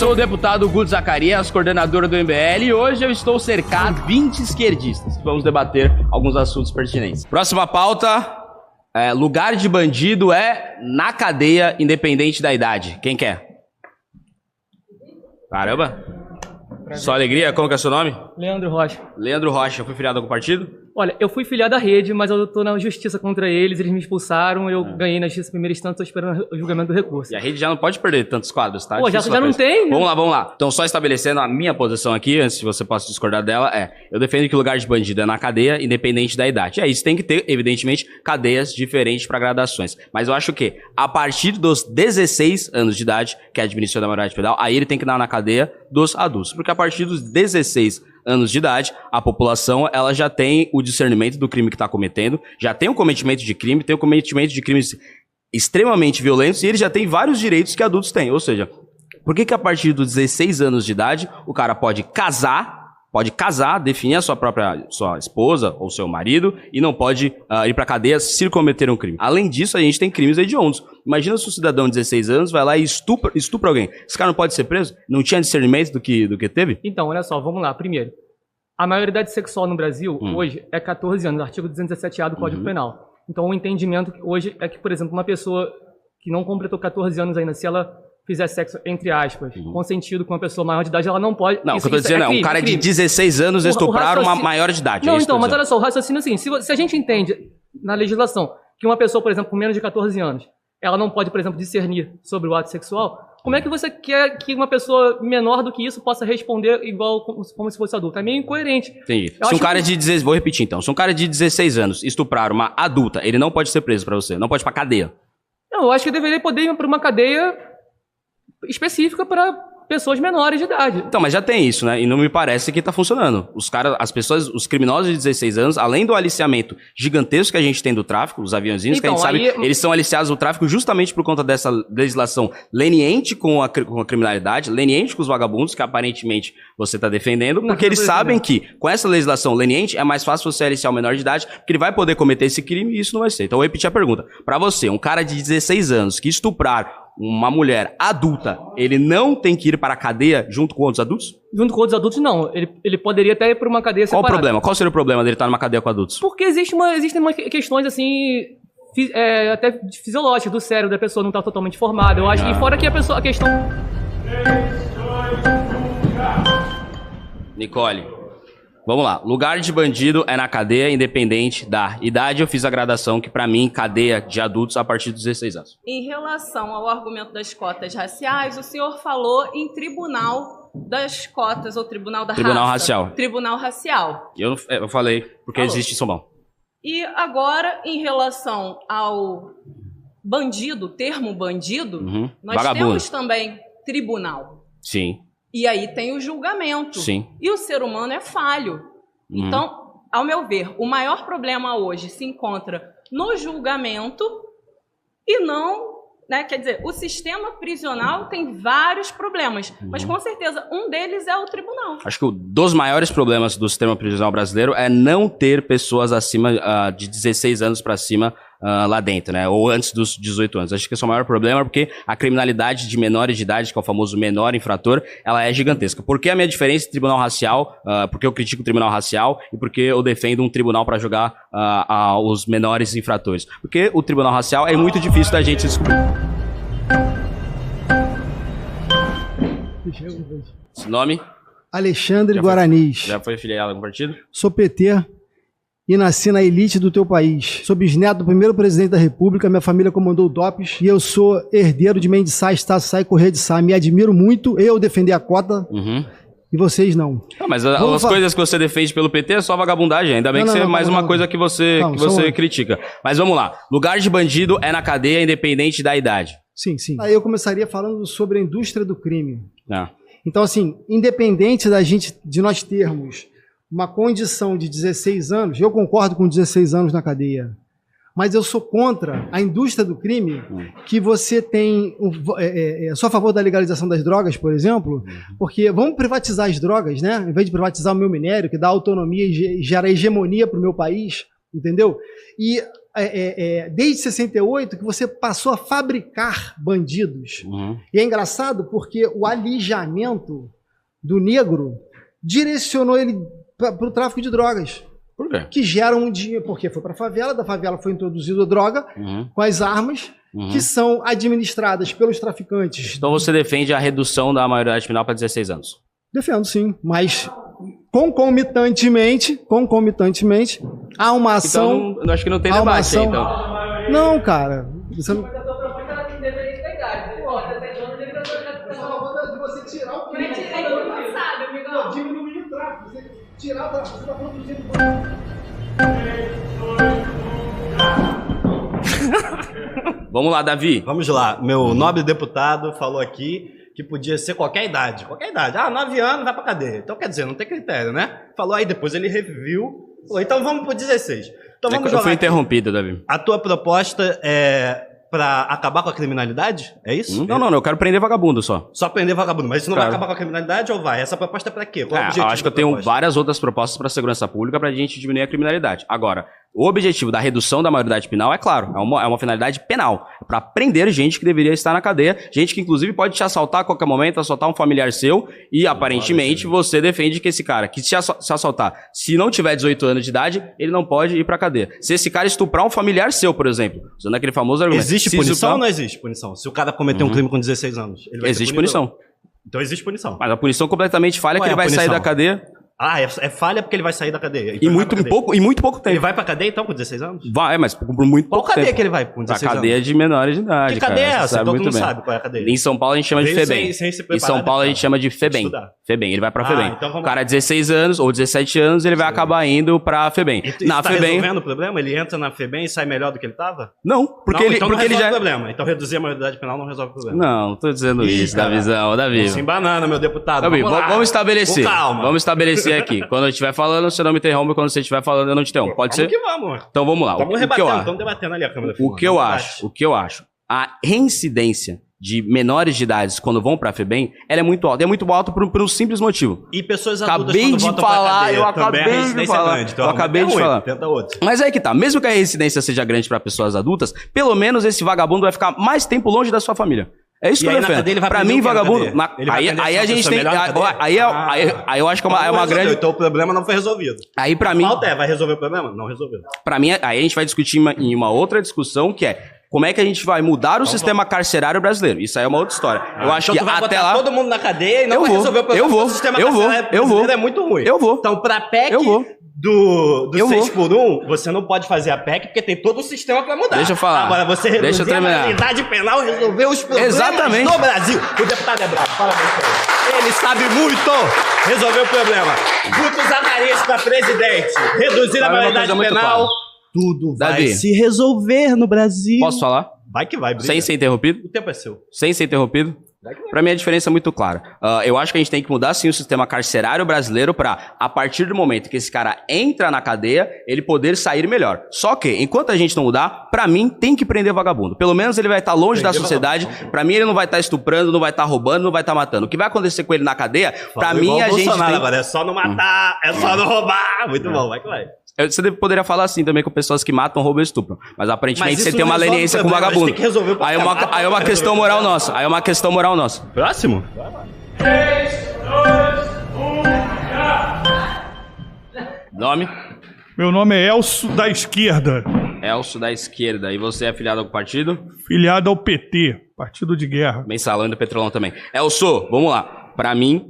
Sou o deputado Guto Zacarias, coordenador do MBL, e hoje eu estou cercado de 20 esquerdistas. Vamos debater alguns assuntos pertinentes. Próxima pauta, lugar de bandido é na cadeia, independente da idade. Quem quer? Caramba! Só alegria, como que é seu nome? Leandro Rocha. Leandro Rocha, foi filiado a algum partido? Olha, eu fui filiado à rede, mas eu tô na justiça contra eles me expulsaram, eu ganhei na justiça primeira instância, tô esperando o julgamento do recurso. E a rede já não pode perder tantos quadros, tá? Pô, já não tem? Vamos lá. Então, só estabelecendo a minha posição aqui, antes que você possa discordar dela, eu defendo que o lugar de bandido é na cadeia, independente da idade. Isso tem que ter, evidentemente, cadeias diferentes para gradações. Mas eu acho que, a partir dos 16 anos de idade, que é a diminuição da maioridade penal, aí ele tem que dar na cadeia dos adultos. Porque a partir dos 16 anos de idade, a população ela já tem o discernimento do crime que está cometendo, já tem o cometimento de crime, tem o cometimento de crimes extremamente violentos e ele já tem vários direitos que adultos têm. Ou seja, por que a partir dos 16 anos de idade o cara pode casar, definir a sua esposa ou seu marido e não pode ir pra cadeia se cometer um crime? Além disso, a gente tem crimes hediondos. Imagina se um cidadão de 16 anos vai lá e estupra alguém. Esse cara não pode ser preso? Não tinha discernimento do que teve? Então, olha só, vamos lá. Primeiro, a maioridade sexual no Brasil, hoje, é 14 anos, artigo 217A do Código Penal. Então, o entendimento hoje é que, por exemplo, uma pessoa que não completou 14 anos ainda, se ela fizer sexo, entre aspas, consentido com uma pessoa maior de idade, ela não pode... Não, o que eu tô dizendo é um cara de 16 anos estuprar uma maior de idade. Não, então, mas olha só, o raciocínio é assim, se a gente entende na legislação que uma pessoa, por exemplo, com menos de 14 anos, ela não pode, por exemplo, discernir sobre o ato sexual, como é que você quer que uma pessoa menor do que isso possa responder igual como se fosse adulto? É meio incoerente. Entendi. Se um cara de 16... Vou repetir então. Se um cara de 16 anos estuprar uma adulta, ele não pode ser preso pra você, não pode ir pra cadeia. Não, eu acho que deveria poder ir pra uma cadeia específica para pessoas menores de idade. Então, mas já tem isso, né? E não me parece que tá funcionando. Os criminosos de 16 anos, além do aliciamento gigantesco que a gente tem do tráfico, os aviãozinhos então, que a gente sabe, eles são aliciados do tráfico justamente por conta dessa legislação leniente com a criminalidade, leniente com os vagabundos, que aparentemente você tá defendendo, porque eles sabem que com essa legislação leniente é mais fácil você aliciar o menor de idade, porque ele vai poder cometer esse crime e isso não vai ser. Então, eu vou repetir a pergunta. Pra você, um cara de 16 anos que estuprar uma mulher adulta, ele não tem que ir para a cadeia junto com outros adultos? Junto com outros adultos, não. Ele poderia até ir para uma cadeia separada. Qual o problema? Qual seria o problema dele estar numa cadeia com adultos? Porque existem umas questões, assim, até fisiológicas do cérebro da pessoa não estar totalmente formada. Eu acho que fora que a questão... Nicole, vamos lá. Lugar de bandido é na cadeia, independente da idade. Eu fiz a gradação que, pra mim, cadeia de adultos a partir dos 16 anos. Em relação ao argumento das cotas raciais, o senhor falou em tribunal das cotas, ou tribunal da Tribunal raça. racial. Tribunal racial. Eu falei, porque existe em São Paulo. E agora, em relação ao bandido, termo bandido, nós Vagabundo. temos também tribunal. Sim. E aí tem o julgamento. Sim. E o ser humano é falho. Então, ao meu ver, o maior problema hoje se encontra no julgamento e não... Né? Quer dizer, o sistema prisional tem vários problemas, mas com certeza um deles é o tribunal. Acho que um dos maiores problemas do sistema prisional brasileiro é não ter pessoas acima de 16 anos para cima lá dentro, né? Ou antes dos 18 anos. Acho que esse é o maior problema, porque a criminalidade de menores de idade, que é o famoso menor infrator, ela é gigantesca. Por que a minha diferença entre tribunal racial, porque eu critico o tribunal racial e porque eu defendo um tribunal para julgar os menores infratores? Porque o tribunal racial é muito difícil da gente descobrir. Esse nome? Alexandre Guaranis. Já foi filiado a algum partido? Sou PT e nasci na elite do teu país. Sou bisneto do primeiro presidente da República, minha família comandou o DOPS e eu sou herdeiro de Mendes Sá, Estácio Sá e Corrêa de Sá. Me admiro muito, eu defender a cota e vocês não. Mas as coisas que você defende pelo PT é só vagabundagem, ainda bem que é mais uma coisa que você critica. Mas vamos lá, lugar de bandido é na cadeia independente da idade. Sim. Aí eu começaria falando sobre a indústria do crime. Então, assim, independente de nós termos uma condição de 16 anos, eu concordo com 16 anos na cadeia, mas eu sou contra a indústria do crime, que você tem... sou a favor da legalização das drogas, por exemplo, porque vamos privatizar as drogas, né? Em vez de privatizar o meu minério, que dá autonomia e gera hegemonia para o meu país, entendeu? E desde 68 que você passou a fabricar bandidos. E é engraçado porque o alijamento do negro direcionou ele para o tráfico de drogas. Por quê? Que gera um dinheiro, porque foi para a favela, da favela foi introduzida a droga com as armas que são administradas pelos traficantes. Então você defende a redução da maioridade penal para 16 anos? Defendo, sim, mas concomitantemente, há uma ação... Então, acho que não tem debate aí, então. Não, cara. Você não... Vamos lá, Davi. Vamos lá. Meu nobre deputado falou aqui que podia ser qualquer idade. Qualquer idade. 9 anos, vai pra cadeia. Então, quer dizer, não tem critério, né? Falou aí, depois ele reviu. Falou, então vamos pro 16. Então vamos jogar. Eu fui interrompido, Davi. A tua proposta é pra acabar com a criminalidade? É isso? Não, eu quero prender vagabundo só. Só prender vagabundo. Mas isso não vai acabar com a criminalidade ou vai? Essa proposta é pra quê? Qual é o objetivo? Eu acho que eu tenho várias outras propostas para a segurança pública para a gente diminuir a criminalidade. Agora, o objetivo da redução da maioridade penal é claro, é uma finalidade penal, para prender gente que deveria estar na cadeia, gente que inclusive pode te assaltar a qualquer momento, assaltar um familiar seu, e aparentemente você defende que esse cara que se assaltar, se não tiver 18 anos de idade, ele não pode ir para cadeia. Se esse cara estuprar um familiar seu, por exemplo, usando aquele famoso argumento. Existe punição ou não existe punição? Se o cara cometer um crime com 16 anos, ele vai existe punição. Então existe punição. Mas a punição completamente falha que ele vai sair da cadeia. É falha porque ele vai sair da cadeia. Então em muito pouco tempo. Ele vai pra cadeia então com 16 anos? Vai, mas por muito pouco tempo. Qual cadeia que ele vai com 16 anos? A cadeia de menores de idade. Que cadeia é essa? Todo mundo sabe qual é a cadeia. Em São Paulo a gente chama de FEBEM. Em São Paulo a gente chama de FEBEM. FEBEM, ele vai pra FEBEM. Então o cara 16 anos ou 17 anos, ele vai acabar indo pra FEBEM. Na FEBEM. Resolvendo o problema? Ele entra na FEBEM e sai melhor do que ele tava? Não, porque ele já... problema. Então reduzir a maioridade penal não resolve o problema. Não tô dizendo isso, Davi. Sem banana, meu deputado. Davi, vamos estabelecer. Vamos estabelecer aqui. Quando eu estiver falando, você não me interrompe. Quando você estiver falando, eu não te interrompo. Pode ser? Vamos. Então vamos lá. Estamos debatendo ali a Câmara. O que eu acho, a reincidência de menores de idade quando vão pra FEBEM, ela é muito alta. É muito alta por um simples motivo. E pessoas adultas quando voltam pra cadeia, eu acabei de falar. Então, eu acabei de falar. Tenta outro. Mas aí que tá. Mesmo que a reincidência seja grande pra pessoas adultas, pelo menos esse vagabundo vai ficar mais tempo longe da sua família. É isso que eu defendo. Pra mim, vagabundo... Aí a gente tem... Aí eu acho que é uma grande... Então o problema não foi resolvido. Aí pra mim... vai resolver o problema? Não resolveu. Pra mim, aí a gente vai discutir em uma outra discussão que é como é que a gente vai mudar o sistema carcerário brasileiro. Isso aí é uma outra história. Eu acho que até lá... todo mundo na cadeia e não vai resolver o problema. O sistema carcerário brasileiro é muito ruim. Então pra PEC... Do 6x1, você não pode fazer a PEC porque tem todo o sistema pra mudar. Deixa eu falar. Agora, você reduzir a maioridade penal e resolver os problemas no Brasil. O deputado é bravo, fala pra ele sabe muito resolver o problema. Guto Zacarias pra presidente. Reduzir a maioridade penal. Tudo vai se resolver no Brasil. Posso falar? Vai que vai, Sem ser interrompido? O tempo é seu. Sem ser interrompido? Pra mim a diferença é muito clara. Eu acho que a gente tem que mudar sim o sistema carcerário brasileiro pra, a partir do momento que esse cara entra na cadeia, ele poder sair melhor. Só que, enquanto a gente não mudar, pra mim tem que prender vagabundo. Pelo menos ele vai estar longe da sociedade. Pra mim ele não vai estar estuprando, não vai estar roubando, não vai estar matando. O que vai acontecer com ele na cadeia, pra mim a gente tem... Agora é só não matar, é só não roubar. Muito bom, vai que vai. Você poderia falar assim também com pessoas que matam, roubam e estupram. Mas aparentemente você tem uma leniência com vagabundo. Aí é uma questão moral nossa. Aí é uma questão moral nossa. Próximo? 3, 2, 1, Nome? Meu nome é Elcio da Esquerda. Elcio da Esquerda. E você é filiado ao partido? Filiado ao PT, Partido de Guerra. Mensalão do Petrolão também. Elcio, vamos lá. Pra mim,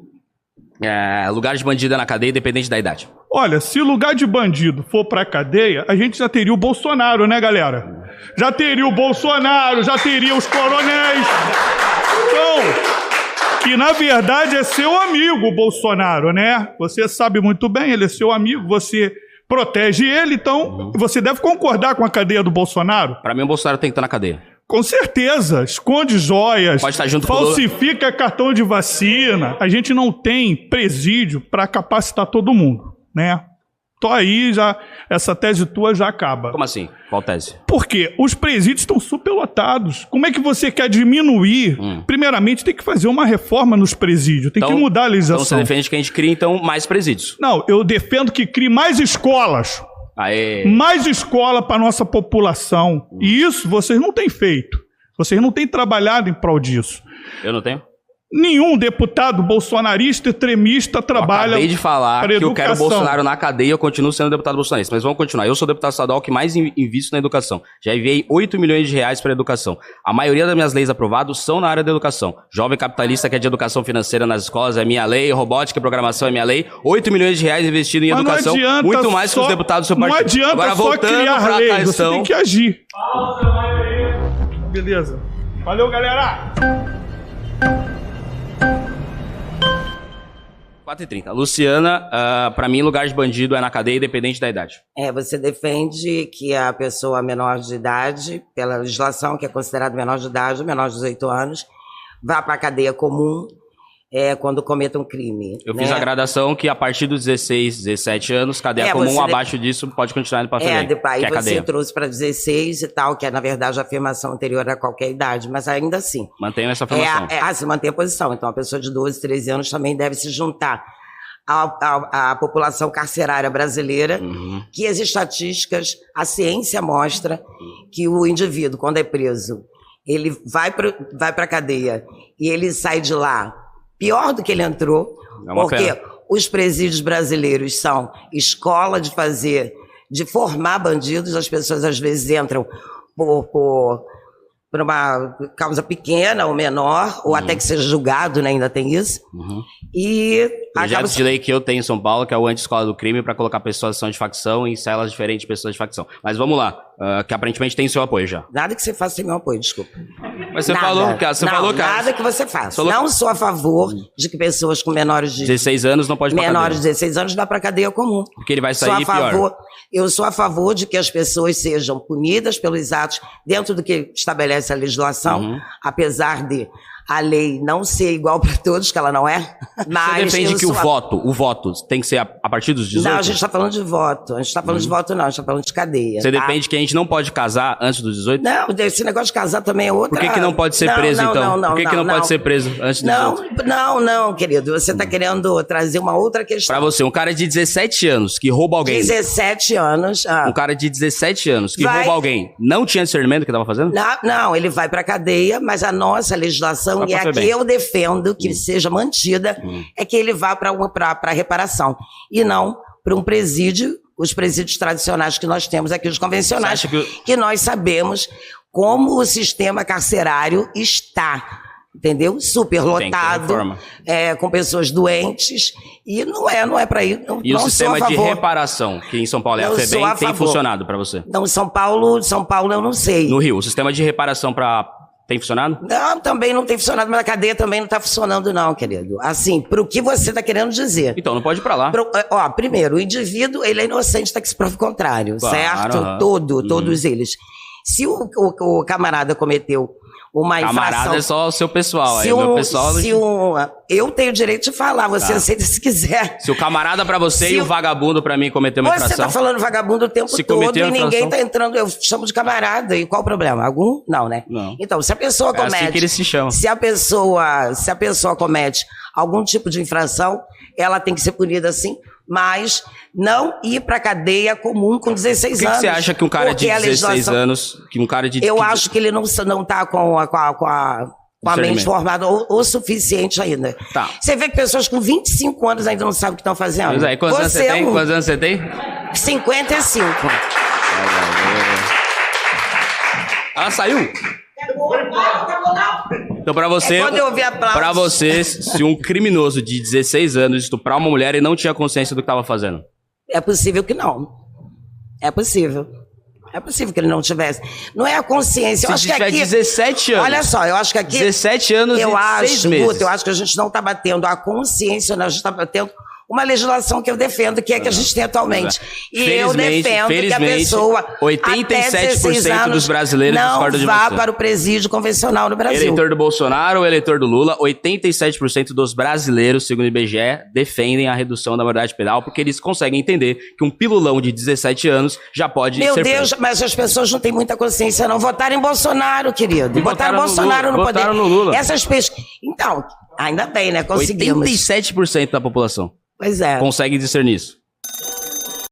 lugar de bandido é na cadeia, independente da idade. Olha, se o lugar de bandido for pra cadeia, a gente já teria o Bolsonaro, né, galera? Já teria o Bolsonaro, já teria os coronéis. Então, que na verdade é seu amigo o Bolsonaro, né? Você sabe muito bem, ele é seu amigo, você protege ele, então você deve concordar com a cadeia do Bolsonaro. Pra mim, o Bolsonaro tem que estar na cadeia. Com certeza, esconde joias, pode estar junto falsifica cartão de vacina. A gente não tem presídio para capacitar todo mundo, né? Então aí já essa tese tua já acaba. Como assim? Qual tese? Porque os presídios estão superlotados. Como é que você quer diminuir? Primeiramente tem que fazer uma reforma nos presídios, tem que mudar a legislação. Então você defende que a gente crie então mais presídios? Não, eu defendo que crie mais escolas. Aê. Mais escola para nossa população. E isso vocês não têm feito. Vocês não têm trabalhado em prol disso. Eu não tenho? Nenhum deputado bolsonarista e tremista trabalha. Eu acabei de falar que eu quero o educação. Bolsonaro na cadeia, eu continuo sendo deputado bolsonarista. Mas vamos continuar. Eu sou o deputado estadual que mais invisto na educação. Já enviei 8 milhões de reais para a educação. A maioria das minhas leis aprovadas são na área da educação. Jovem capitalista, que é de educação financeira nas escolas, é minha lei. Robótica e programação é minha lei. 8 milhões de reais investidos em educação. Muito mais que os deputados do seu partido. Não adianta agora, só criar lei, você tem que agir. Beleza. Valeu, galera! 4h30. Luciana, pra mim, lugar de bandido é na cadeia, independente da idade. Você defende que a pessoa menor de idade, pela legislação, que é considerado menor de idade, menor de 18 anos, vá para a cadeia comum quando cometa um crime. Eu fiz a gradação que a partir dos 16, 17 anos, cadeia comum, abaixo disso, pode continuar indo para frente. Depois que é você cadeia. trouxe para 16 e tal, que é, na verdade, a afirmação anterior a qualquer idade, mas ainda assim. Mantenho essa afirmação. Se mantém a posição. Então, a pessoa de 12, 13 anos também deve se juntar à população carcerária brasileira, que as estatísticas, a ciência mostra que o indivíduo, quando é preso, ele vai para a cadeia e ele sai de lá pior do que ele entrou, porque os presídios brasileiros são escola de formar bandidos. As pessoas às vezes entram por uma causa pequena ou menor, ou até que seja julgado, né? Ainda tem isso. E projeto de lei que eu tenho em São Paulo, que é o Anti-Escola do Crime, para colocar pessoas de facção em celas diferentes de pessoas de facção. Mas vamos lá, que aparentemente tem seu apoio já. Nada que você faça sem meu apoio, desculpa. Mas você falou que... Nada que você faça. Não sou a favor de que pessoas com menores de 16 anos não pode ir pra menores de cadeia. 16 anos vá para cadeia comum. Porque ele vai sair pior. Eu sou a favor de que as pessoas sejam punidas pelos atos dentro do que estabelece a legislação, apesar de a lei não ser igual para todos, que ela não é. Mas você defende que o voto tem que ser a partir dos 18? Não, a gente está falando de voto. A gente está falando de voto, não. A gente está falando de cadeia. Você defende que a gente não pode casar antes dos 18? Não, esse negócio de casar também é outra... Por que não pode ser preso, então? Por que não pode ser preso antes dos 18? Não, querido. Você está querendo trazer uma outra questão. Para você, um cara de 17 anos que rouba alguém... 17 anos... Um cara de 17 anos que rouba alguém, não tinha discernimento do que estava fazendo? Não, ele vai para cadeia, mas a nossa legislação, e a que eu defendo que seja mantida, é que ele vá para reparação. E não para um presídio, os presídios tradicionais que nós temos aqui, os convencionais, que nós sabemos como o sistema carcerário está. Entendeu? Superlotado, com pessoas doentes, e não é para ir. E o sistema de reparação, que em São Paulo é a FEBEM, tem funcionado para você? Não, São Paulo eu não sei. No Rio, o sistema de reparação tem funcionado? Não, também não tem funcionado, mas a cadeia também não está funcionando não, querido. Assim, pro que você está querendo dizer. Então, não pode ir para lá. Primeiro, o indivíduo, ele é inocente até que se prove o contrário, certo? Todos eles. Se o camarada cometeu uma infração... Camarada é só o seu pessoal. Meu pessoal... eu tenho direito de falar, você aceita se quiser. Se o camarada pra você e o vagabundo pra mim cometeu uma infração... Você tá falando vagabundo o tempo todo e ninguém tá entrando... Eu chamo de camarada. E qual o problema? Algum? Não, né? Não. Então, se a pessoa comete... É assim que eles se chamam. Se a pessoa comete algum tipo de infração, ela tem que ser punida assim, mas não ir pra cadeia comum com 16 anos. Por que você acha que um cara de 16 anos... Eu acho que ele não tá com a mente formada o suficiente ainda. Tá. Você vê que pessoas com 25 anos ainda não sabem o que estão fazendo. Pois é, quantos anos você tem? Quantos anos você tem? 55. Ela saiu? Então, pra você, se um criminoso de 16 anos estuprar uma mulher e não tinha consciência do que estava fazendo? É possível que não. É possível. É possível que ele não tivesse. Não é a consciência. Se tiver 17 anos. Olha só, eu acho que aqui... 17 anos e 6 meses. Guto, eu acho que a gente não está batendo a consciência, a gente está batendo uma legislação que eu defendo, que é que a gente tem atualmente. E eu defendo que a pessoa 87% dos brasileiros discordam de você. Não vá para o presídio convencional no Brasil. Eleitor do Bolsonaro ou eleitor do Lula, 87% dos brasileiros, segundo o IBGE, defendem a redução da maioridade penal, porque eles conseguem entender que um pilulão de 17 anos já pode ser Meu Deus, mas as pessoas não têm muita consciência, não. Votaram em Bolsonaro, querido. Botaram Bolsonaro no poder. Votaram no Lula. Essas pessoas... Então, ainda bem, né? Conseguimos. 87% da população. Pois é. Consegue discernir isso.